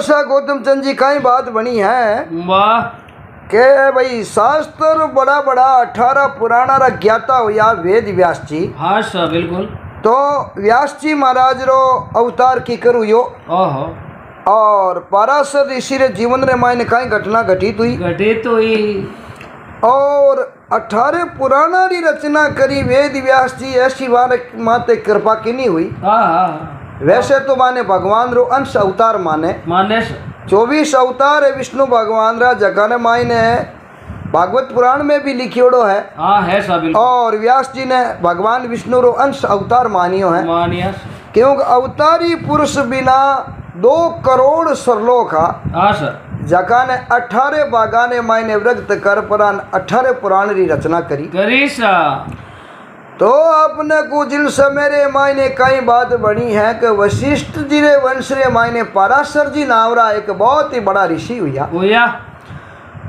सा गौतम चंद जी कई बात बनी है वाह के भाई शास्त्र बड़ा बड़ा 18 पुराना रा ज्ञाता हुआ वेद व्यास जी। हाँ सर बिल्कुल। तो व्यास जी महाराज रो अवतार की करू यो ओहो और पराशर ऋषि रे जीवन रे मायने कई घटना घटित हुई घटित हुई और 18 पुराना री रचना करी वेद व्यास जी। ऐसी बार माते कृपा की नहीं हुई। हाँ हाँ वैसे तो माने भगवान रो अंश अवतार माने माने 24 अवतार है विष्णु भगवान रा जगह ने मायने भागवत पुराण में भी लिखियोड़ो है। हाँ है सर बिल्कुल। और व्यास जी ने भगवान विष्णु रो अंश अवतार मानियो है मानिया क्योंकि अवतारी पुरुष बिना 2 करोड़ सरलोक हा हाँ सर जका ने 18 बागाने मायने व्रत कर पुराण 18 पुराण री रचना करी करी सा। तो अपने को जिल समेरे मायने कई बात बनी है कि वशिष्ठ जी रे वंश रे मायने पराशर जी नावरा एक बहुत ही बड़ा ऋषि हुआ।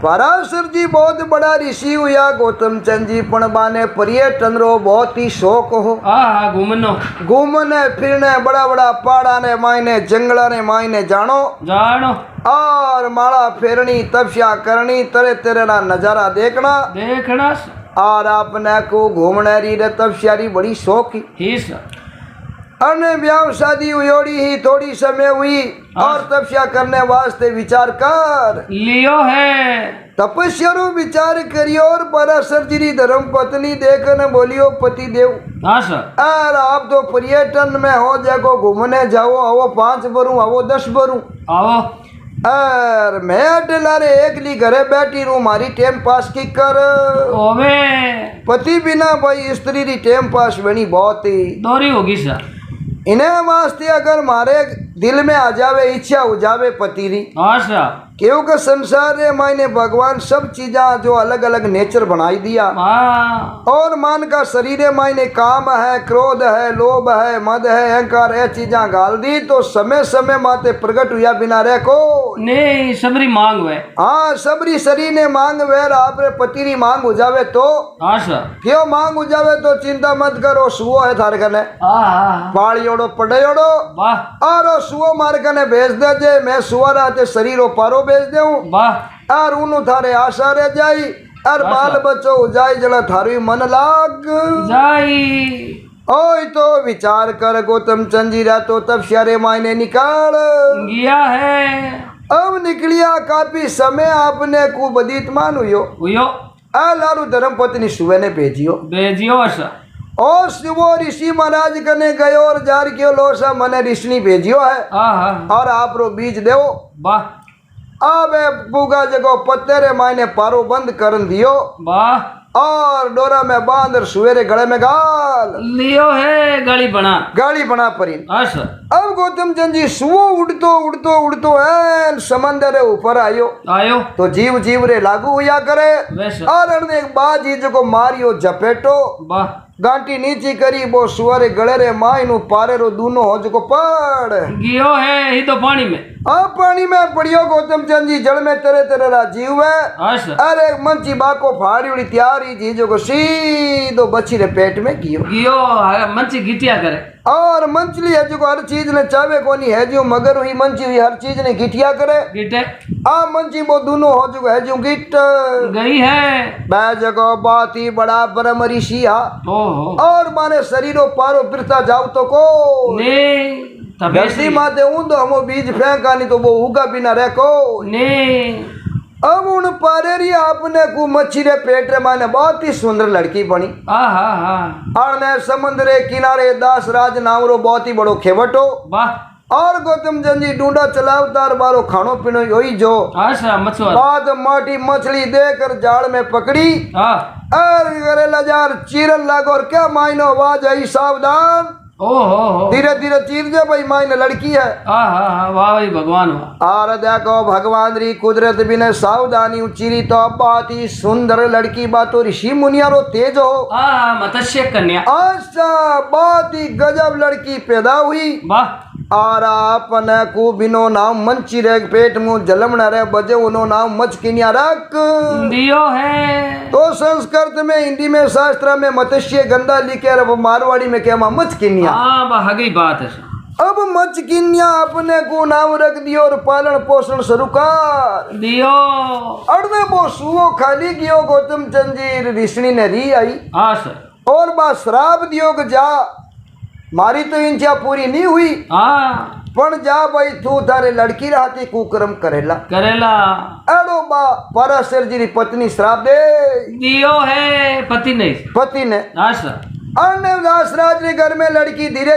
पराशर जी बहुत बड़ा ऋषि हुआ गौतम चंद जी पण बाने पर्यटन रो बहुत ही शौक हो। हाँ घूमनो घूमने फिरने बड़ा बड़ा पहाड़ा ने मायने जंगला ने मायने जानो जानो और माला फेरनी तपस्या करनी तरह तरह ना नजारा देखना देखना और आपने को घूमने री रे तपस्या री बड़ी शौक ही सर। अने ब्याह शादी हुई ही थोड़ी समय हुई और तपस्या करने वास्ते विचार कर लियो है तपस्या रो विचार करियो और पराशर जी री धर्म पत्नी देखने बोलियो पति देव। हाँ सर। और आप तो पर्यटन में हो जाको घूमने जाओ आवो 5 बरू आवो 10 बरू आओ और मैं अटेला रे एकली घरे बैठी रू मारी टाइम पास की कर ओवे पति बिना भाई स्त्री री टाइम पास बनी बहुत ही दोरी होगी सर। इन्हें वास्ते अगर मारे दिल में आ जावे इच्छा हो जावे पति री हाँ सर क्योंकि संसार रे मायने भगवान सब चीजा जो अलग अलग नेचर बनाई दिया और मान का शरीर मायने काम है क्रोध है लोभ है मद है अहंकार है चीजा गाल दी तो समय समय माते प्रकट हुआ बिना रह को नहीं सबरी मांग वे। हाँ सबरी शरीर ने मांग वे आप रे पति री मांग हो जावे तो हाँ सर क्यों मांग हो जावे तो चिंता मत करो सुओ है थारे कने पाड़ियोड़ो पड़ियोड़ो और सुओ मार कने भेज दे जे मैं सुआ रहते शरीर पारो भेज दे और उनु थारे आशा रह जाई और बाल बच्चो हो जाई जला थारी मन लाग जाई। ओए तो विचार कर गौतम चंद जी तो तब शरे मायने निकाल गया है। अब निकलिया काफी समय आपने को बदीत मान हुयो आ लारू धर्म पत्नी सुबह ने भेजियो और शिवो ऋषि महाराज कने गयो और जार के लोसा मने ऋषि भेजियो है और आप रो बीज देवो अब पूगा जगो पत्तेरे मायने पारो बंद कर दियो और डोरा में बांध सवेरे गले में गाल लियो है गाड़ी बना परी। अब गौतम चंद जी सुओ उड़तो उड़तो उड़तो है समंदर ऊपर आयो तो जीव जीव रे लागू हुआ करे और एक बाजी जको मारियो जपेटो गांटी नीची करी वो सुअर गले रे माई नु पारे रो दूनो हो जको पड़ गियो है ही तो पानी में। अब पानी में पड़ियो गौतम चंद जी जल में तेरे तेरे रा जीव है अरे मंची बाको फाड़ी उड़ी त्यारी जी जो सीधो बच्ची रे पेट में गियो मंची गिटिया करे और मंचली है जो हर चीज ने चावे कोनी है जो मगर हुई मंची हुई हर चीज ने गिटिया करे गिटे आ मंची वो दोनों हो जो है जो गिट गई है बै जगह बात ही बड़ा ब्रह्म ऋषि और माने शरीरों पारो फिरता जाओ तो को नहीं माते ऊंधो हमो बीज फेंका नहीं तो वो उगा बिना रह को नहीं। अब उन पारेरी आपने को मच्छी रे पेट रे माने बहुत ही सुंदर लड़की बनी और ने समुद्र किनारे दास राज नावरो बहुत ही बड़ो खेवटो और गौतम चंद जी ढूंढा चलाव तार बारो खानो पीनो यही जो बाद माटी मछली देकर जाल में पकड़ी और करेला जार चीरन लागो और क्या मायनो आवाज आई सावधान धीरे धीरे चीर जे भाई मायने लड़की है। वाह भाई भगवान और देखो भगवान री कुदरत बिना सावधानी उचीरी तो बहुत ही सुंदर लड़की बातो ऋषि मुनिया रो तेज हो मत्स्य कन्या अच्छा बहुत ही गजब लड़की पैदा हुई और आपने को बिनो नाम मंची रे पेट मुंह जलम न रे बजे उनो नाम मचकिनिया रख दियो है तो संस्कृत में हिंदी में शास्त्र में मत्स्य गंदा लिखे मारवाड़ी में क्या मचकिनिया हगी बात है अब मचकिनिया अपने को नाम रख दियो और पालन पोषण शुरू कर दियो। अड़ने वो सुओ खाली गयो गौतम चंद जी ऋषि ने री आई हाँ सर। और बा श्राप दियो कि जा मारी तो इच्छा पूरी नहीं हुई हाँ पण जा भाई तू थारे लड़की रहती कुकर्म करेला करेला। एड़ो बा पराशर जी री पत्नी श्राप दे दियो है पति नहीं। पति ने हाँ सर। अन्य दासराज के घर में लड़की धीरे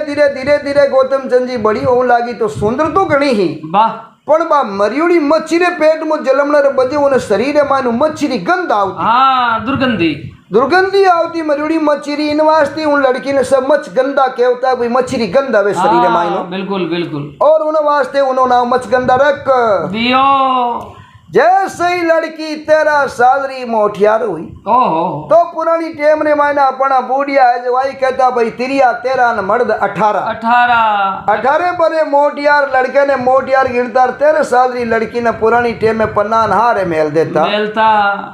धीरे गौतम चंद जी बड़ी होने लगी तो सुंदर तो घणी ही वाह। पण बा मरियोड़ी मच्छी रे पेट में जलमणार बजे उन शरीर मानु मच्छी री गंध आवती। हाँ दुर्गंधी दुर्गंधी आवती मरियोड़ी मच्छी री इन वास्ते उन लड़की ने सब मच गंदा कहता है भाई मच्छी री गंध आवे शरीर मायनो। बिल्कुल बिल्कुल। और उन वास्ते उन्होंने नाम मच गंदा रख दियो। जैसे ही लड़की 13 साल री मोठियार हुई ओहो तो पुरानी टेम ने मायना अपना बूढ़िया है जो वही कहता भाई तिरिया 13 न मर्द 18 18 बड़े मोटियार लड़के ने मोटियार गिरदार 13 साल री लड़की ने पुरानी टेम में पन्ना नहारे मेल देता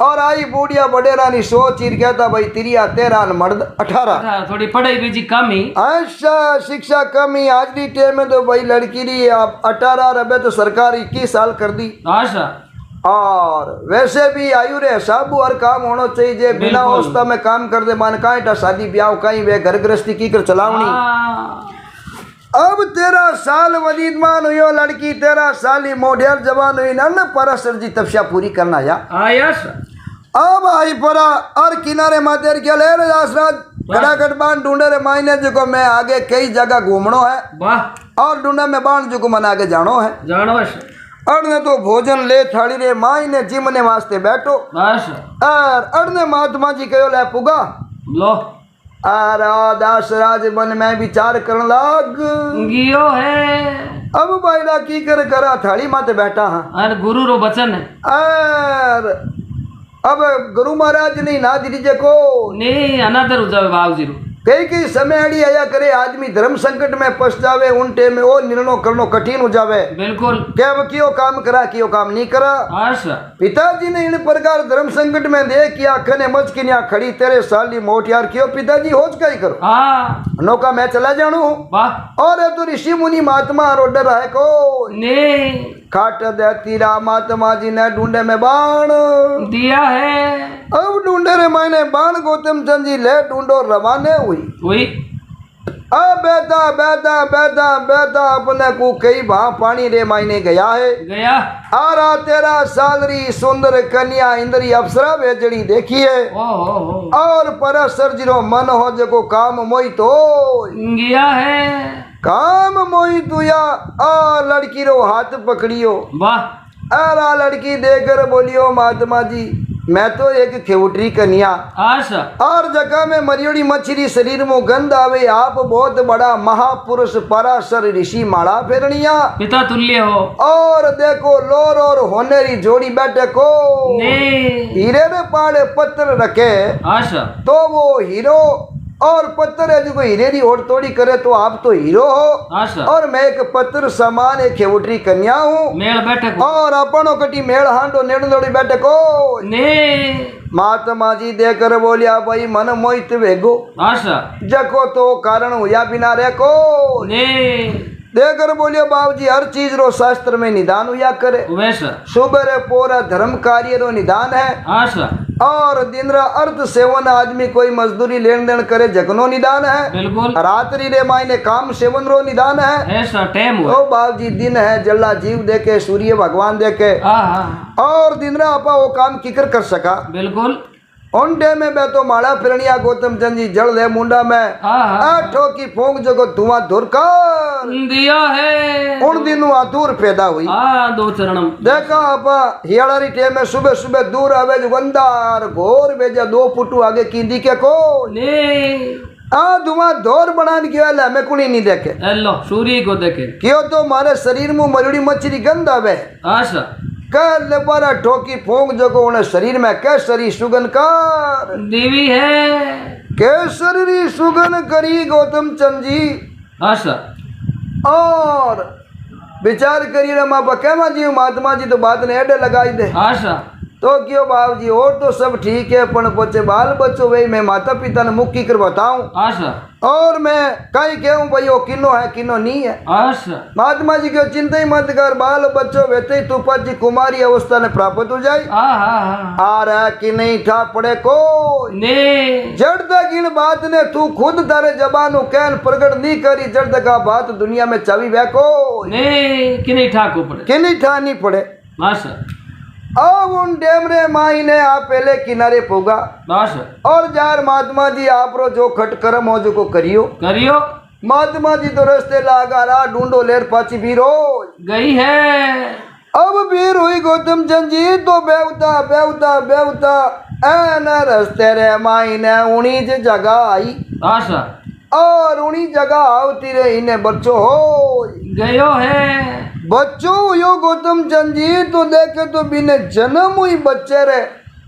और आई बूढ़िया बडेरा नी सोच चीर कहता भाई तिरिया 13 न मर्द 18 थोड़ी पढ़ाई बीजी कमी। अच्छा शिक्षा कमी आज की टेम में तो भाई लड़की री 18 रबे तो सरकार 21 साल कर दी। और वैसे भी आयु रे साबू हर काम होना चाहिए जे बिना अवस्था में काम कर दे मान कांटा शादी ब्याह कहीं वे घर गृहस्थी की कर चलावनी। अब 13 साल वलीद मान हुई लड़की 13 साल ही मोढ़ियार जवान हुई न पराशर जी तपस्या पूरी करना या अब आई परा और किनारे मातेर क्या ले रे दासराज गड़ागड़ बाण ढूंढे रे मायने जो मैं आगे कई जगह घूमनो है और ढूंढे में बाण जो मन आगे जानो है अड़ने तो भोजन ले थाली रे माई ने जिमने वास्ते बैठो और अड़ने महात्मा जी कहो ले पुगा लो और दासराज मन में विचार करन लाग गियो है। अब बाइला की करा थाली माते बैठा हाँ और गुरु रो वचन है और अब गुरु महाराज ने ना दीजिए को नहीं अनादर हो जावे बाबू जी कई समय अड़ी आया करे आदमी धर्म संकट में फंस जावे उन टेम में वो निर्णय करनो कठिन हो जावे। बिल्कुल क्या कियो काम करा कियो काम नहीं करा। पिताजी ने इन प्रकार धर्म संकट में देख किया खने मच की खड़ी 13 साल की मोटियार कियो पिताजी होज का ही करो नौका मैं चला जानू और तो ऋषि मुनि महात्मा रोडर है को नहीं खाट देती महात्मा जी ने ढूंढे में बाण दिया है। अब ढूंढे रे मैंने बाण गौतम चंद जी ले ढूंढो रवाने हुई अब बेदा अपने को कई भा पानी रे मायने गया है आरा 13 साल री सुंदर कन्या इंद्री अप्सरा बेजड़ी देखी है और पराशर जी रो मन हो जको काम मोई तो गया है काम मोई तुया आ लड़की रो हाथ पकड़ियो वाह लड़की देकर बोलियो महात्मा जी मैं तो एक खेवटरी कन्या और जगह में मरियोड़ी मछली शरीर में गंध आवे आप बहुत बड़ा महापुरुष पराशर ऋषि माड़ा फेरनिया पिता तुल्य हो और देखो लोर और होनेरी जोड़ी बैठे को हीरे ने पाड़े पत्थर रखे तो वो हीरो और पत्थर है जो हीरे की ओर तोड़ी करे तो आप तो हीरो हो और मैं एक पत्थर समान एक खेवटरी कन्या हूँ मेल बैठे और अपनो कटी मेल हांडो नेड़ लोड़ी बैठे को महात्मा जी देकर बोलिया भाई मन मोहित वेगो जको तो कारण हुआ बिना रे को देकर बोलियो बाबू जी हर चीज रो शास्त्र में निदान हुआ करे सुबह पूरा धर्म कार्य रो निदान है और दिन अर्थ सेवन आदमी कोई मजदूरी लेन देन करे जगनो निदान है बिल्कुल रात्रि रे मायने काम सेवन रो निदान है ओ बाबू जी दिन है जल्ला जीव देके सूर्य भगवान देके और दिन आपा वो काम किकर कर सका बिल्कुल उन डे में बैठो माड़ा फिरनिया गौतम चंद जी जल ले मुंडा में आठो की फूंक जगो धुआं धुर कर दिया है उन दिनों आतुर पैदा हुई दो चरणम देखा आपा हियाड़ी टे में सुबह सुबह दूर आवे जो गंदार घोर भेजा 2 फुट आगे कींदी के को धुआं धोर बनाने की वाला हमें कुणी नहीं देखे हेलो सूर्य को देखे क्यों तो हमारे शरीर में मरुड़ी मछली गंध आवे कर ले बारा ठोकी फूंक जगो उन्हें शरीर में केसरी सुगन कर देवी है केसरी सुगन करी गौतम चंद जी और विचार करिए माँ बकेमा जी महात्मा जी तो बात ने एडे लगाई दे तो क्यों बाबूजी और तो सब ठीक है पण पचे बाल बच्चों वही मैं माता पिता ने मुक्की कर बताऊं अच्छा और मैं कहीं कहूं भाई वो किनो है किनो नहीं है। अच्छा महात्मा जी को चिंता ही मत कर, बाल बच्चों वेते ही तू जी कुमारी अवस्था ने प्राप्त हो जाए। आ रहा कि नहीं था पड़े को ने जड़ तक इन बात ने तू खुद तारे जबानों कहन प्रकट नहीं करी, जड़ तक आ बात दुनिया में चावी बैको ने कि नहीं ठाको पड़े कि नहीं ठा नहीं पड़े। अच्छा अब उन डेमरे माई ने आप पहले किनारे पोगा अच्छा और जार महात्मा जी आप रो जो खट कर्म हो जो को करियो करियो। महात्मा जी तो रस्ते लागा रहा ढूंढो लेर पाची बीरो गई है। अब भीड़ हुई गौतम चंद जी तो बेवता बेवता बेवता एन रस्ते रे माई ने उन्हीं जगह आई। अच्छा और उन्हीं जगह आवती रे इन्हें बच्चों हो गयो है। बच्चों यो गौतम चंद जी तो देखे तो बिने जन्म हुई बच्चे रे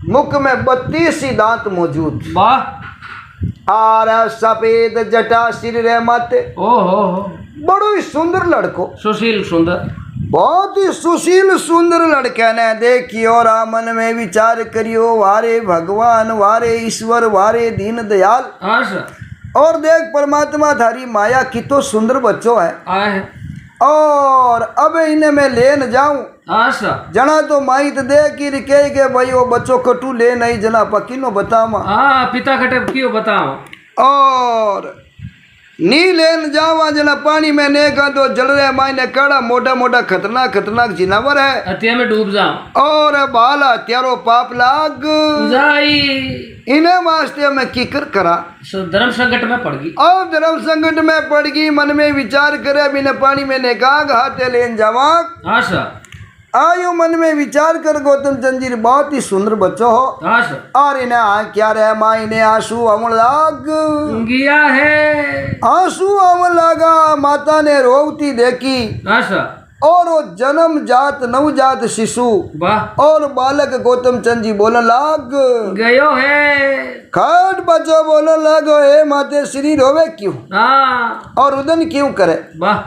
मुख में 32 दांत मौजूद। वाह आर सफेद जटा सिर रे माथे। ओहो बड़ो ही सुंदर लड़को, सुशील सुंदर, बहुत ही सुशील सुंदर लड़के ने देखियो रा मन में विचार करियो वारे भगवान वारे ईश्वर वारे दीन दयाल। अच्छा और देख परमात्मा थारी माया की तो सुंदर बच्चों है आए और अब इन्हें मैं लेन जाऊं। अच्छा जना तो माई तो देख ही कह के भाई वो बच्चों कटू ले नहीं जना पकिनो बतावा। हाँ पिता खटे क्यों बताओ। और नी लेन जावा जना पानी में ने का तो जल रहे माई ने कड़ा मोटा मोटा खतरनाक खतरनाक जिनावर है हत्या में डूब जाओ और बाला त्यारो पाप लाग जाई इन्हें वास्ते में कीकर करा धर्म संकट में पड़ गई। अब धर्म संकट में पड़ गई मन में विचार करे बिना पानी में ने कहा हाथे लेन जावा। अच्छा आयु मन में विचार कर गौतम चंद जी बहुत ही सुंदर बच्चों हो। अच्छा और इन्हें क्या रहे माई ने आंसू अमल लाग गया है। आंसू अमल लागा माता ने रोवती देखी। अच्छा और वो जन्म जात नवजात शिशु वाह और बालक गौतम चंद जी बोलने लाग गयो है। खट बच्चो बोलने लगो हे माते श्री रोवे क्यों हाँ और रुदन क्यों करे। वाह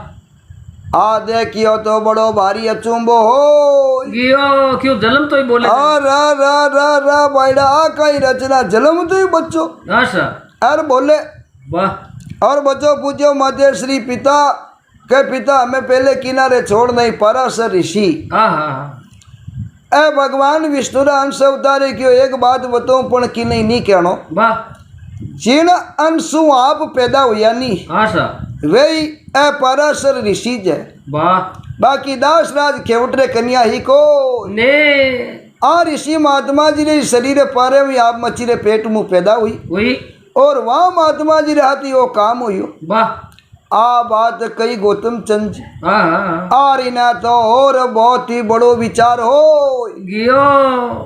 आ देखियो तो बड़ो भारी अचुंबो हो गियो क्यों जन्म तो ही बोले। रा रा रा रा बाइडा आ कई रचना जन्म तो ही बच्चो। अच्छा अरे बोले वाह और बच्चों पूछो माते श्री पिता के पिता हमें पहले किनारे छोड़ नहीं पराशर ऋषि। हाँ हाँ ए भगवान विष्णु अंश अवतारे क्यों एक बात बताऊं पण की नहीं कहनो। वाह जिन अंशु आप पैदा हुआ नहीं अच्छा वही ए पराशर ऋषि है। वाह बाकी दास राज खेवटरे कन्या ही को ने आ ऋषि महात्मा जी रे शरीर पारे हुई आप मच्छी रे पेट मुंह पैदा हुई वही और वहाँ महात्मा जी रहती वो काम हुई। वाह आ बात कही गौतम चंद जी हाँ हाँ और इन्हें तो और बहुत ही बड़ो विचार हो गियो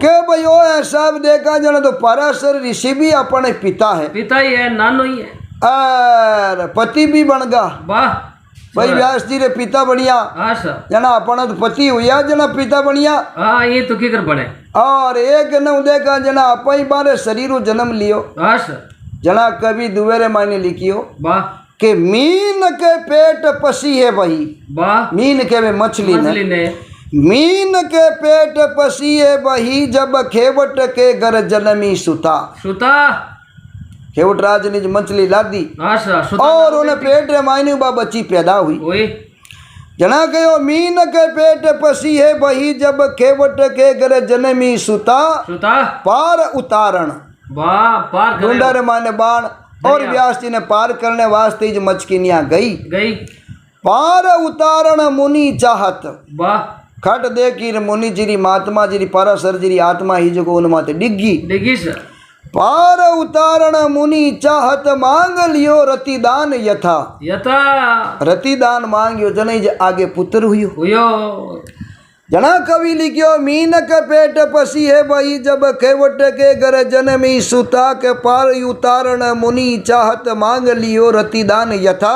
के भाई वो है सब देखा जाना तो पराशर ऋषि भी अपने पिता है पिता ही है नानो ही है और पति भी बन गा। वाह भाई व्यास जी रे पिता बढ़िया अच्छा जना अपना तो पति हुआ जना पिता बढ़िया। हाँ ये तो क्या कर पड़े। और एक न देखा जना अपन बारे शरीर जन्म लियो। अच्छा जना कभी दुवेरे मायने लिखियो वाह के मीन के पेट पसी है भाई। वाह मीन के वे मछली ने मीन के पेट पसी है वही जब खेवट के घर जन्मी सुता। सुता खेवट राज ने मछली लादी अच्छा और उन्हें पेट मायने बा बच्ची पैदा हुई। वही जना कहो मीन के पेट पसी है वही जब खेवट के घर जन्मी सुता। सुता पार उतारण वाह पार ढूंढर माने बाण और व्यास जी ने पार करने वास्ते मचकिनिया गई पार उतारण मुनि चाहत। वाह खट देखी मुनि जी महात्मा जी पराशर जी आत्मा ही जो उन माते डिग्गी सर पार उतारण मुनि चाहत मांग लियो रतिदान यथा रतिदान मांगियो जने आगे पुत्र हुयो। जना कवि लिखियो मीन के पेट पसी है वही जब खेवट के घर जन्मी सुता के पार उतारण मुनि चाहत मांग लियो रतिदान यथा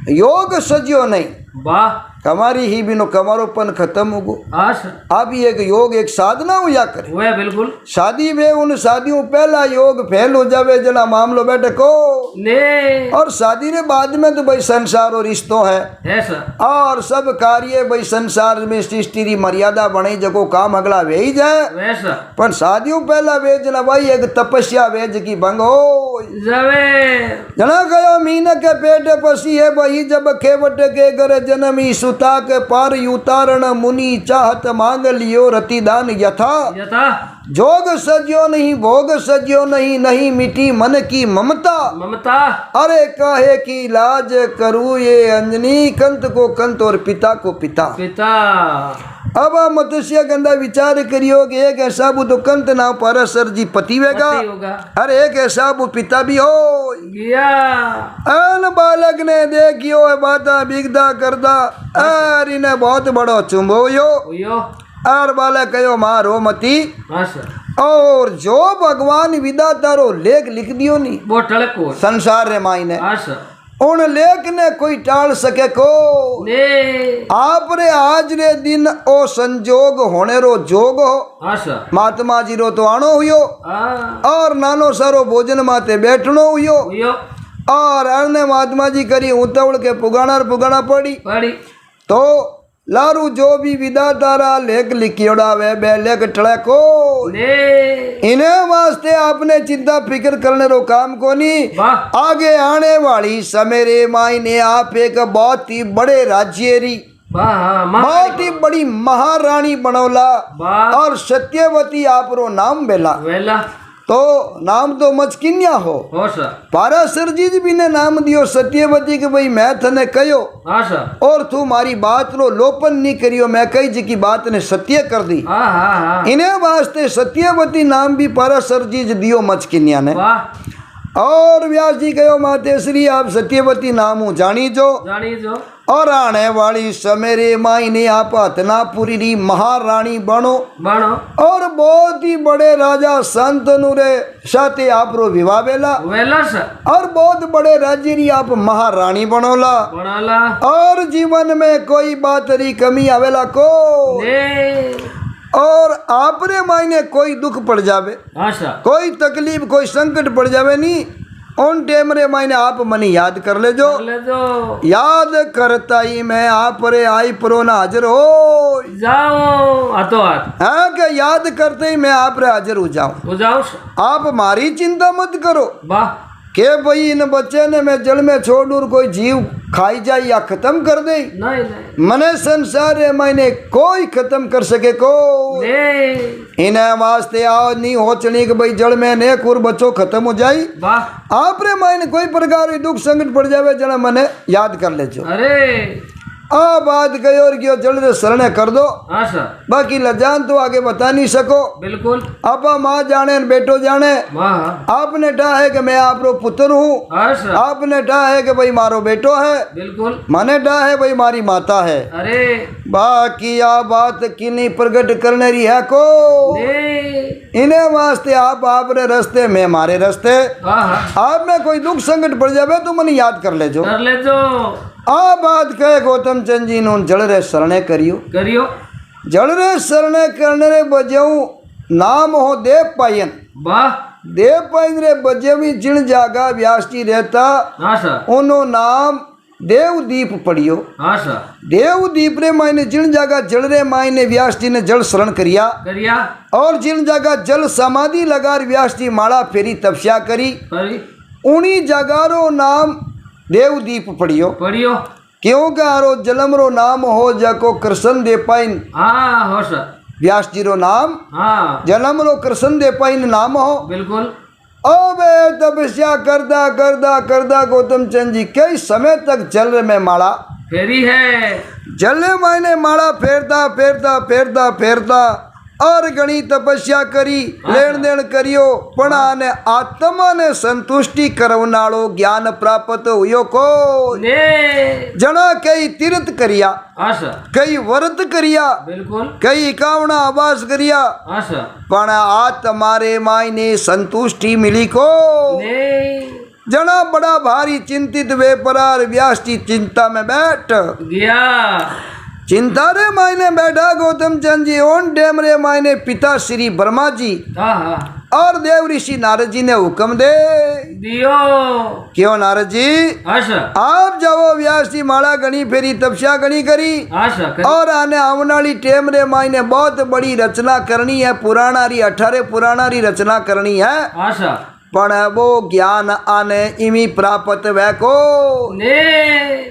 योग सजियो नहीं। वाह कमारी ही बिनो कमारोपन खत्म हो गो। हाँ सर अब एक योग एक साधना हुआ करे। वह बिल्कुल शादी में उन शादियों पहला योग फेल हो जावे जना मामलो बैठे को ने और शादी ने बाद में तो भाई संसार और रिश्तों है सर और सब कार्य भाई संसार में सृष्टि मर्यादा बने जको काम अगला वे ही जाए वैसा पर शादियों पहला वेज ना भाई एक तपस्या वेज की भंग हो जावे जना गयो मीन के पेट पसी है वही जब खेवट के घर जन्मी सुता के पार उतारण मुनि चाहत मांग लियो रतिदान यथा यथा जोग सज्यो नहीं भोग सज्यो नहीं नहीं मिटी मन की ममता ममता अरे काहे की लाज करूँ ये अंजनी कंत को कंत और पिता को पिता पिता अब मत्स्य गंदा विचार करियो कि एक ऐसा वो तो कंत ना परसर जी पति वेगा पति होगा अरे एक ऐसा वो पिता भी हो गया अन बालक ने देखियो बाता बिगदा करदा अर इन्हें बहुत बड़ो चुंबो यो और बालक कहो मारो मती हाँ सर और जो भगवान विदा तारो लेख लिख दियो नी वो टड़को संसार रे मायने हाँ सर उन लेख ने कोई टाल सके को ने आप रे आज रे दिन ओ संजोग होने रो जोग हो हाँ सर महात्मा जी रो तो आनो हुयो हाँ और नानो सारो भोजन माते बैठनो हुयो यो और अन्य महात्मा जी करी उतवड़ के पुगाना पड़ी पड़ी तो लारू जो भी विदा तारा लेख लिखियोड़ा वे बे लेख टड़े को ने इन्हें वास्ते आपने चिंता फिक्र करने रो काम को नहीं वाह आगे आने वाली समेरे मायने आप एक बहुत ही बड़े राज्यरी वाह हाँ बहुत ही बड़ी महारानी बनौला वाह और सत्यवती आप रो नाम बेला वेला तो नाम तो मचकिन्या हो सर पारासर जी भी ने नाम दियो सत्यवती के भाई मैं थने कहो हाँ सर और तू मारी बात रो लोपन नहीं करियो मैं कही जी की बात ने सत्य कर दी हाँ हाँ हाँ इन्हें वास्ते सत्यवती नाम भी पारासर जी दियो मचकिन्या ने वाह और व्यास जी कहो माते श्री आप सत्यवती नाम जानी जो और आने वाली समेरे मायने आप हतनापुरी री महारानी बनो और बहुत ही बड़े राजा संतनु रे साथे आप रो विवाह वेला सर और बहुत बड़े राज्य री आप महारानी बनोला और जीवन में कोई बात री कमी आवेला को और आपरे मायने कोई दुख पड़ जावे कोई तकलीफ कोई संकट पड़ जावे नहीं उन टाइम रे मायने आप मनी याद कर ले जो याद करता ही मैं आप रे आई परोना हाजिर हो जाओ हाथों हाथ हाँ क्या याद करते ही मैं आप रे हाजिर हो जाऊं आप हमारी चिंता मत करो वाह के भाई इन बच्चे ने मैं जल में छोड़ दूर कोई जीव खाई जाए या खत्म कर दे नहीं मने संसार रे मैंने कोई खत्म कर सके को इन्हें वास्ते आओ नहीं हो चली कि भाई जल में ने कुर बच्चों खत्म हो जाई आप रे मैंने कोई प्रकार की दुख संकट पड़ जावे जना मने याद कर ले जो अरे आ बात गई और क्यों जल रे शरण कर दो बाकी लजान तो आगे बता नहीं सको बिल्कुल आपा माँ जाने बेटो जाने आपने कहा है कि मैं आप रो पुत्र हूँ आपने कहा है कि भाई मारो बेटो है बिल्कुल मैंने कहा है भाई मारी माता है अरे बाकी आ बात की नहीं प्रकट करने रही है को इन्हें वास्ते आप रे रस्ते में मारे रस्ते आप में कोई दुख संकट पड़ जावे तो मने याद कर ले जो आ बात कहे गौतम चंद जी ने जल रे शरणे करियो जल रे शरणे करने रे बजाऊ नाम हो देव पायन देव पायन रे बजेवी जिन जागा व्यास जी रहता उनो नाम देवदीप पढ़ियो देवदीप रे मायने जिन जागा जल रे मायने व्यास जी ने जल शरण करिया और जिन जागा जल समाधि लगा व्यास जी माला फेरी तपस्या करी उन्हीं जगारो नाम देवदीप पढ़ियो क्यों गारो जलम रो नाम हो जाको कृष्ण दे पाइन हो सर व्यास जी रो नाम जलम रो कृष्ण दे पाइन नाम हो बिल्कुल अबे तपस्या करदा करदा करदा गौतम चंद जी कई समय तक जल में माला फेरी है जल मायने माला फेरता फेरता फेरता फेरता और घनी तपस्या करी लेन देन करियो पण आने आत्मा ने संतुष्टि करवनालो ज्ञान प्राप्त हुयो को जना कई तीर्थ करिया कई व्रत करिया बिल्कुल कई 51 आवास करिया पण आत्मा रे मायने संतुष्टि मिली को जना बड़ा भारी चिंतित वे परार व्यास की चिंता में बैठ गया चिंता रे मायने बैठा गौतम चंद जी ओन डेम रे मायने पिता श्री ब्रह्मा जी हाँ हाँ और देव ऋषि नारद जी ने हुक्म दे दियो क्यों नारद जी आशा आप जाओ व्यास जी माला गणी फेरी तपस्या गणी करी आशा कर और आने आने वाली टेम रे मायने बहुत बड़ी रचना करनी है पुराणारी 18 पुराणारी रचना करनी है आशा पण वो ज्ञान आने इमी प्राप्त वह को ने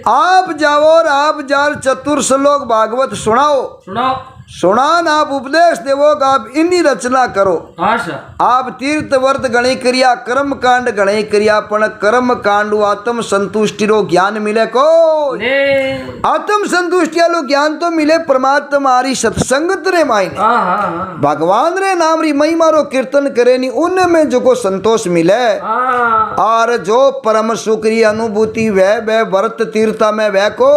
आप जाओ और आप जार चतुर श्लोक भागवत सुनाओ सुनो सुनान आप उपदेश देवो का आप इन्हीं रचना करो आशा आप तीर्थ वर्त गणी क्रिया कर्म कांड गणी क्रिया पण कर्म कांड आत्म संतुष्टि रो ज्ञान मिले को ने आत्म संतुष्टि वालो ज्ञान तो मिले परमात्मा हरी सत्संगत रे मायने हाँ हाँ हाँ भगवान रे नाम री महिमा रो कीर्तन करे नी उनमें जो को संतोष मिले हाँ और जो परम सुख री अनुभूति वह व्रत तीर्था में वह को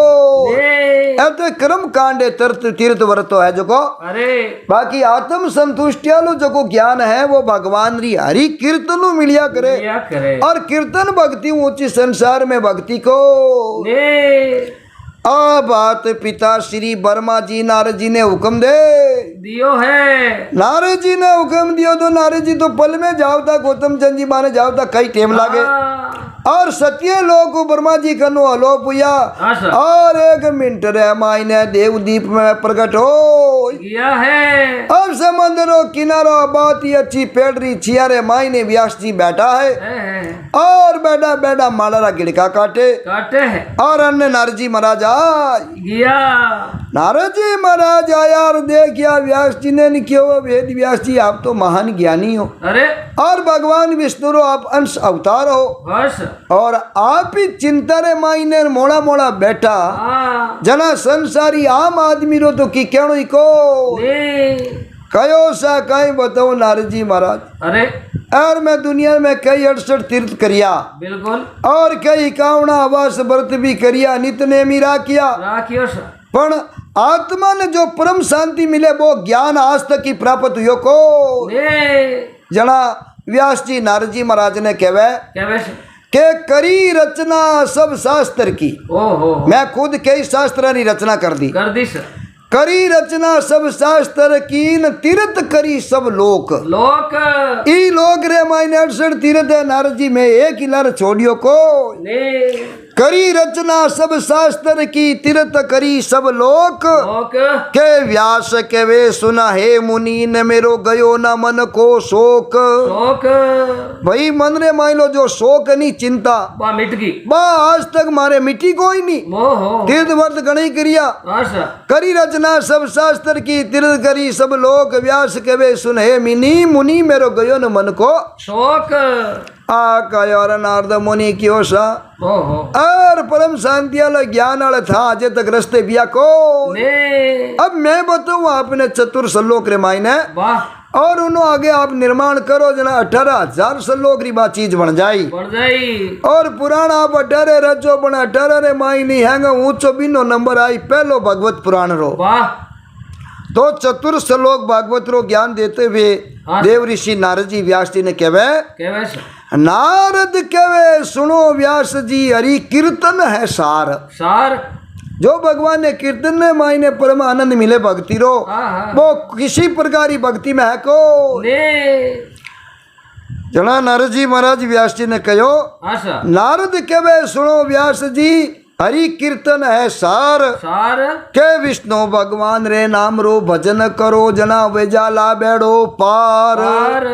ने अब तो कर्म कांड है तीर्थ व्रत है जो को अरे बाकी आत्म संतुष्टि वालो जो को ज्ञान है वो भगवान री हरि कीर्तन मिलिया करे क्या करे और कीर्तन भक्ति ऊंची संसार में भक्ति को ने आ बात पिता श्री वर्मा जी नारद जी ने हुक्म दे दियो है नारद जी ने हुक्म दियो तो नारद जी तो पल में जाओ था गौतम चंद जी माने जाओ था कई टेम लागे हाँ, और सत्य लोग ब्रह्मा जी कनो हलो पुया आशा और 1 मिनट रे मायने देवदीप में प्रकट हो किया है अब समंदरो किनारो बहुत ही अच्छी पेड़री छियारे मायने व्यास जी बैठा है और बैठा बैठा मालारा गिड़का काटे है और अन्य नारद जी महाराज आए गया नारद जी महाराज आया और देखिया व्यास जी ने क्यों वेद व्यास जी आप तो महान ज्ञानी हो अरे और भगवान विष्णु रो आप अंश अवतार हो बस और आप ही चिंता रे मायने मोड़ा मोड़ा बैठा हाँ जना संसारी आम आदमी रो तो की कहणो को ने कयो सा कहीं बताओ नारद जी महाराज अरे और मैं दुनिया में कई 68 तीर्थ करिया बिल्कुल और कई कावना आवास व्रत भी करिया नित्य मीरा किया राखियो सा पण आत्मा ने जो परम शांति मिले वो ज्ञान आज तक की प्राप्त हुई को ने जना व्यास जी नारद जी महाराज ने कहवे क्या वैसे के करी रचना सब शास्त्र की ओहो मैं खुद कई शास्त्र की रचना कर दी कर दी सर करी रचना सब शास्त्र कीन तीर्थ करी सब लोक लोक ई लोग रे मायने 68 तीर्थ है नारद जी में एक ही लर छोड़ियो को ने करी रचना सब शास्त्र की तीर्थ करी सब लोक लोक के व्यास के वे सुना हे मुनि न मेरो गयो न मन को शोक लोक भाई मन रे मान लो जो शोक नहीं चिंता बा मिट गई बा आज तक मारे मिट्टी कोई नहीं ओहो तीर्थ वर्त गणी क्रिया आशा करी रचना सब शास्त्र की तीर्थ करी सब लोक व्यास के वे सुन हे मिनी मुनि मेरो गयो न मन को शोक आ कयो और नारद मुनि क्यों सा ओहो और परम शांति वाला ज्ञान वाला था आज तक रस्ते बिया को ने अब मैं बताऊं आपने चतुर श्लोक रे मायने वाह और उन्हों आगे आप निर्माण करो जना 18,000 श्लोक री बात चीज बन जाई बढ़ जाई और पुराण आप 18 रचो पण 18 रे माई नहीं हैंगा ऊंचो बिनो नंबर आई पहलो भगवत पुराण रो वाह तो चतुर श्लोक भागवत रो ज्ञान देते हुए हाँ। देव ऋषि नारद जी व्यास जी ने कहवे क्या वैसे नारद कहवे सुनो व्यास जी हरि कीर्तन है सार सार जो भगवान ने कीर्तन में मायने परम आनंद मिले भक्ति रो हाँ हाँ वो किसी प्रकार की भक्ति में है को ने जना नारद जी महाराज व्यास जी ने कहो आशा नारद कहवे सुनो व्यास जी हरि कीर्तन है सार सार के विष्णु भगवान रे नाम रो भजन करो जना वेजाला बेड़ो पार सार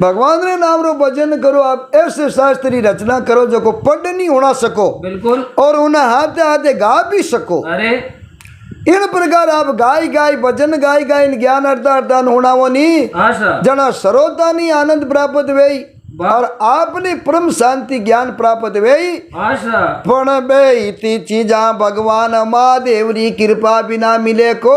भगवान रे नाम रो भजन करो आप ऐसे शास्त्री रचना करो जो को पढ़ नहीं होना सको बिल्कुल और उन्हें हाथे हाथे गा भी सको अरे इन प्रकार आप गाय गाय भजन गाय गाय ज्ञान अर्थान होना वो नहीं आशा जना सरोता नहीं आनंद प्राप्त वेई और आपने परम शांति ज्ञान प्राप्त वेई आशा पण बेती चीजा भगवान महादेवरी कृपा बिना मिले को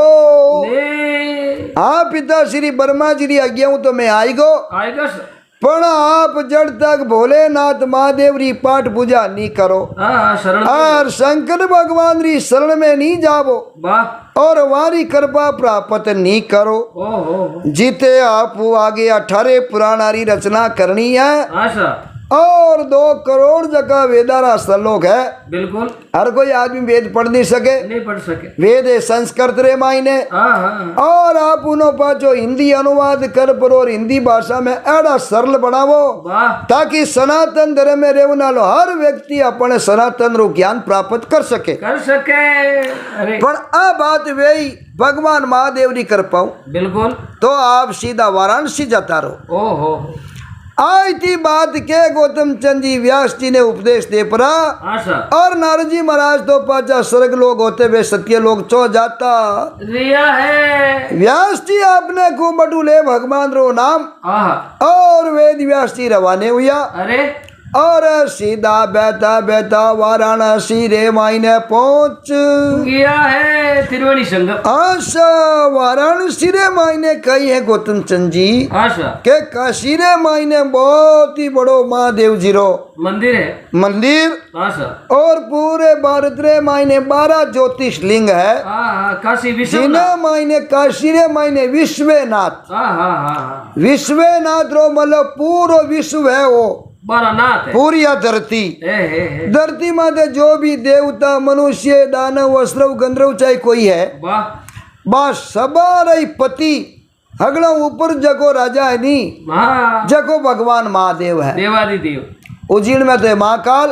ने हाँ पिता श्री वर्मा जी री आज्ञा तो मैं आई गो आएगा सर पण आप जड़ तक भोलेनाथ महादेव री पाठ पूजा नहीं करो हाँ शरण और शंकर भगवान री शरण में नहीं जावो वाह और वारी कृपा प्राप्त नहीं करो ओहो जीते आप आगे 18 पुराणारी रचना करनी है आशा और 2 करोड़ जगह वेदारा श्लोक है। बिल्कुल। हर कोई आदमी वेद पढ़ नहीं सके, नहीं पढ़ सके। वेद है संस्कृत रे मायने। हाँ हाँ। और आप उन्हों पाचो हिंदी अनुवाद कर पर और हिंदी भाषा में एड़ा सरल बनावो वाह। ताकि सनातन धर्म में रहने वालो हर व्यक्ति अपने सनातन रो ज्ञान प्राप्त कर सके। अरे पर आ बात वही भगवान महादेव री कर पाऊ। बिल्कुल। तो आप सीधा वाराणसी जाता रहो। ओहो। आई थी बात के गौतम चंद जी व्यास जी ने उपदेश दे पड़ा। और नारद जी महाराज तो पाचा स्वर्ग लोग होते वे सत्य लोग चो जाता रिया है। व्यास जी आपने खूब बटू ले भगवान रो नाम और वेद व्यास जी रवाने हुआ। अरे और सीधा बैठा बैठा वाराणसी रे मायने पहुंच गया है। त्रिवेणी संगम। आशा वाराणसी रे मायने कही है गौतम चंद जी आशा के काशी रे मायने बहुत ही बड़ो महादेव जी रो मंदिर है। मंदिर आशा और पूरे भारत रे मायने 12 ज्योतिषलिंग है। काशी जिन्हें मायने काशी रे मायने विश्वनाथ। विश्वनाथ रो मतलब पूरा विश्व है वो नाथ है। पूरी धरती धरती माते जो भी देवता मनुष्य दानव वस्त्रव गंधर्व चाहे कोई है बस सबारे पति हगड़ा ऊपर जगो राजा है नी जगो भगवान महादेव है। देवादिदेव। उज्जैन में तो महाकाल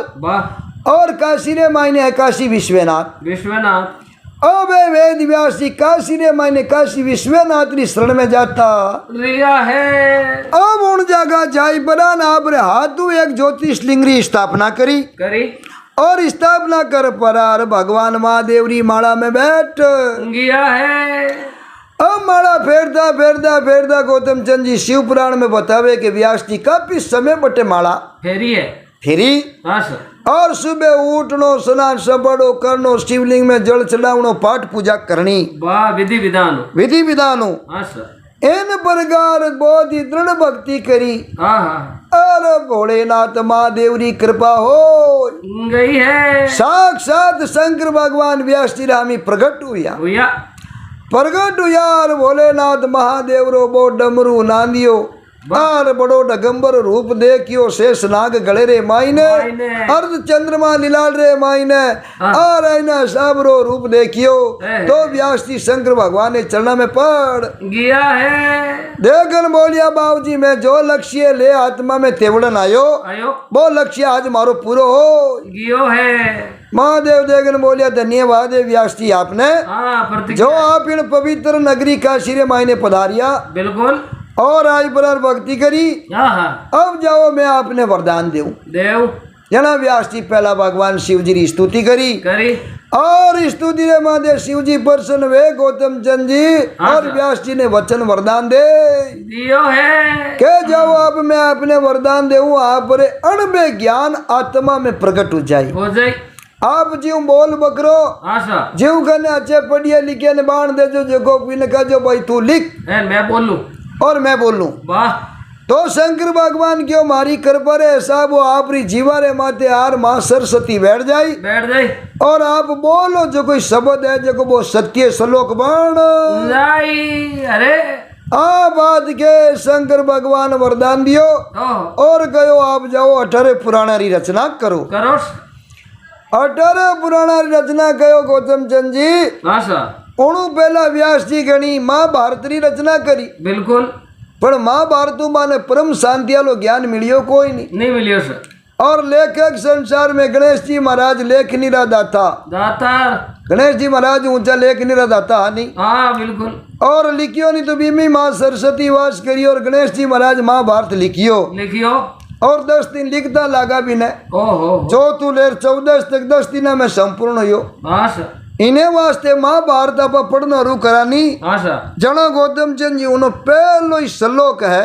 और काशी रे मायने है काशी विश्वनाथ। विश्वनाथ। अब वेद व्यास जी काशी रे मायने काशी विश्वनाथ री शरण में जाता रिया है। अब उन जगह जाई बरान आपरे हाथों एक ज्योतिषलिंग री स्थापना करी और स्थापना कर परार भगवान महादेव री माला में बैठ गया है। अब माला फेरदा फेरदा फेरदा गौतम चंद जी शिव पुराण में बतावे कि व्यास जी काफी समय बटे माला फेरी है। फेरी और सुबह उठनो स्नान सबड़ो करनो शिवलिंग में जल चढ़ावनो पाठ पूजा करनी विधि विधान इन प्रकार बहुत ही दृढ़ भक्ति करी। और भोलेनाथ महादेव री कृपा हो गई है। साक्षात शंकर भगवान व्यास जी रामी प्रकट हुआ प्रकट हुआ और भोलेनाथ महादेव रो बो डमरू नांदियो और बड़ो डगंबर रूप देखियो शेष नाग गले रे मायने अर्ध चंद्रमा लीलाल रे मायने और आईना साबरो रूप देखियो तो व्यास जी शंकर भगवान ने चरणा में पड़ गया है। देखन बोलिया बाबूजी मैं जो लक्ष्य ले आत्मा में तेवड़न आयो वो लक्ष्य आज मारो पूरो हो गियो है। महादेव देखन बोलिया धन्यवाद है व्यास जी आपने जो आप इन पवित्र नगरी काशी रे मायने पधारिया। बिल्कुल। और आज पर भक्ति करी। अब जाओ मैं आपने वरदान देव जना व्यास जी पहला भगवान शिव जी की स्तुति करी और स्तुति रे महादेव शिव जी प्रसन्न वे गौतम चंद जी और व्यास जी ने वचन वरदान दे दियो है के जाओ अब मैं अपने वरदान देऊं आप रे अणबे ज्ञान आत्मा में प्रकट हो जाए। आप जीव बोल बकरो जीव कने अच्छे पढ़िए लिखे ने बाण दे जो जगो पीने का जो भाई तू लिख मैं बोलूं और मैं बोलूं तो शंकर भगवान क्यों मारी कर परे साहब वो आप री जीवा रे माते आर माँ सरस्वती बैठ जाई और आप बोलो जो कोई शब्द है जो वो सत्य श्लोक बन अरे आ बात के शंकर भगवान वरदान दियो और गयो आप जाओ 18 पुराणा री रचना करो 18 पुराणा री रचना कयो गौतम चंद जी। उनु पहला व्यास जी गणी महाभारत री रचना करी। बिल्कुल। पर महाभारत माने परम शांति वालो ज्ञान मिलियो कोई नहीं मिलियो सर। और लेखक संसार में गणेश जी महाराज लेख नहीं रहा दाता गणेश जी महाराज ऊंचा लेख नहीं रहा दाता नहीं। बिल्कुल। और लिखियो नहीं तो बीमी माँ सरस्वती वास करी और गणेश जी महाराज महाभारत लिखियो और 10 दिन लिखता लगा भी न चौथू लेर 14 तक 10 दिन में संपूर्ण हो इन्हें वास्ते महाभारत आप पढ़ना रू करानी जना गौतम चंद जी उन्होंने पहलो ही श्लोक है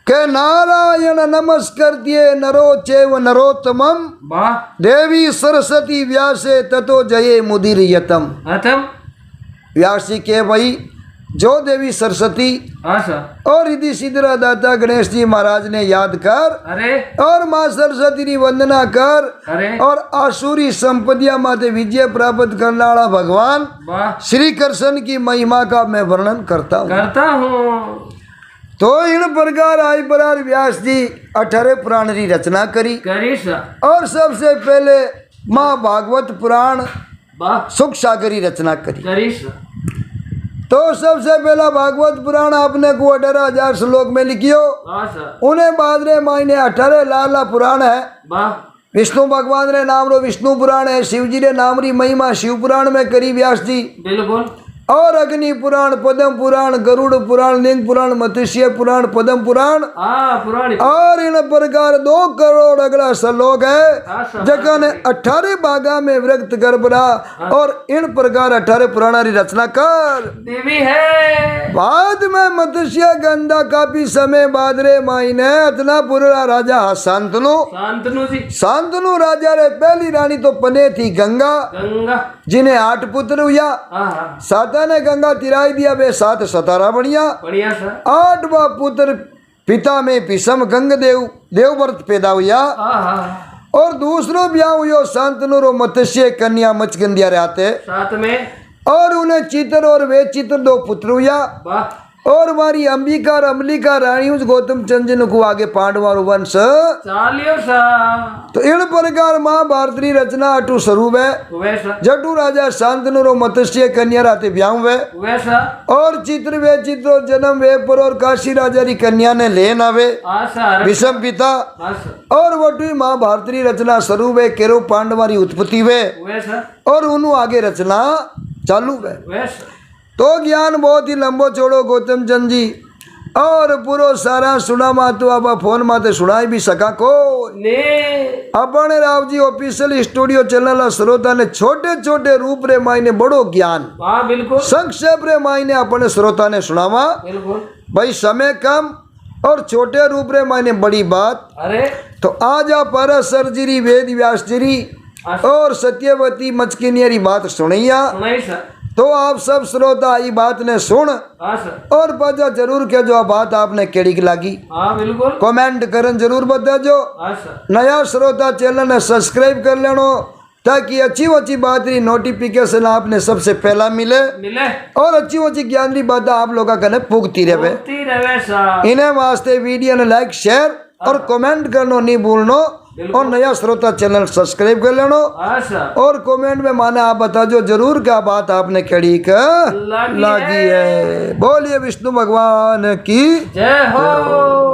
के नारायण नमस्कृत्य नरो चैव नरोत्तमं देवी सरस्वती व्यासे ततो जये मुदिर यतम। व्यास जी के भाई जो देवी सरस्वती और रिद्धि सिद्धरा दाता गणेश जी महाराज ने याद कर और माँ सरस्वती की वंदना कर और आसुरी संपदिया माते विजय प्राप्त करने वाला भगवान श्री कृष्ण की महिमा का मैं वर्णन करता हूँ। तो इन प्रकार आई बरार व्यास जी 18 पुराण की रचना करी और सबसे पहले महाभागवत पुराण सुख सागर की रचना करी। तो सबसे पहला भागवत पुराण आपने को 18,000 श्लोक में लिखियो। उन्हें बाद रे मायने 18 लाला पुराण है। विष्णु भगवान रे नाम रो विष्णु पुराण है, शिव जी रे नाम री महिमा शिव पुराण में करी व्यास जी। बिल्कुल। और अग्नि पुराण, पद्म पुराण, गरुड़ पुराण, लिंग पुराण, मत्स्य पुराण, पद्म पुराण और इन प्रकार 2 करोड़ अगला श्लोक है जगह 18 भागा में व्यक्त कर बना और इन प्रकार 18 पुराण की रचना कर देवी है। बाद में मत्स्य गंधा काफी समय बाद रे मायने अतनापुर राजा शांतनु राजा रे पहली रानी तो पने थी गंगा जिन्हें 8 पुत्र हुआ। साता ने गंगा तिराई दिया वे 7 सतारा बढ़िया 8वां पुत्र पिता में भीष्म गंग देवव्रत पैदा हुआ और दूसरो ब्याह हुआ शांतनु रो मत्स्य कन्या मचगंधिया रहते साथ में और उन्हें चित्र और वे चित्र 2 पुत्र हुआ और हमारी अंबिका और अमलिका रानी उस गौतम चंद्र को आगे पांडवा वंश चालियो सा। तो इन प्रकार महाभारत की रचना अटू स्वरूप है। जटू राजा शांतनु रो मत्स्य कन्या राते ब्याह हुए और चित्र वे चित्रो जन्म वे पर और काशी राजा की कन्या ने लेन आवे विषम पिता और वटू महाभारत की रचना स्वरूप है। केरो पांडवा की उत्पत्ति हुए और उन्होंने आगे रचना चालू है। तो ज्ञान बहुत ही लंबो चौड़ो गौतम चंद जी और पूरो सारा सुना मातो आप फोन माते सुनाई भी सका को अपने Rao ji official studio channel श्रोता ने छोटे छोटे रूप रे मायने बड़ो ज्ञान बिल्कुल संक्षेप रे मायने अपने श्रोता ने सुनावा भाई समय कम और छोटे रूप रे मायने बड़ी बात। अरे तो आज आप सरजिरी वेद व्यास जी और सत्यवती मचकिनियरी बात सुनैया तो आप सब श्रोता ये बात ने सुन और बजा जरूर के जो बात आपने केड़ी की लगी बिल्कुल कमेंट करन जरूर बता जो नया श्रोता चैनल ने सब्सक्राइब कर लेनो ताकि अच्छी अच्छी बात की नोटिफिकेशन आपने सबसे पहला मिले और अच्छी अच्छी ज्ञान की बात आप लोगों का पुगती रहे। इन्हें वास्ते वीडियो ने लाइक शेयर और कमेंट करनो नहीं भूलनो और नया श्रोता चैनल सब्सक्राइब कर लेनो और कमेंट में माने आप बता जो जरूर क्या बात आपने कड़ी का लगी है। बोलिए विष्णु भगवान की जय हो।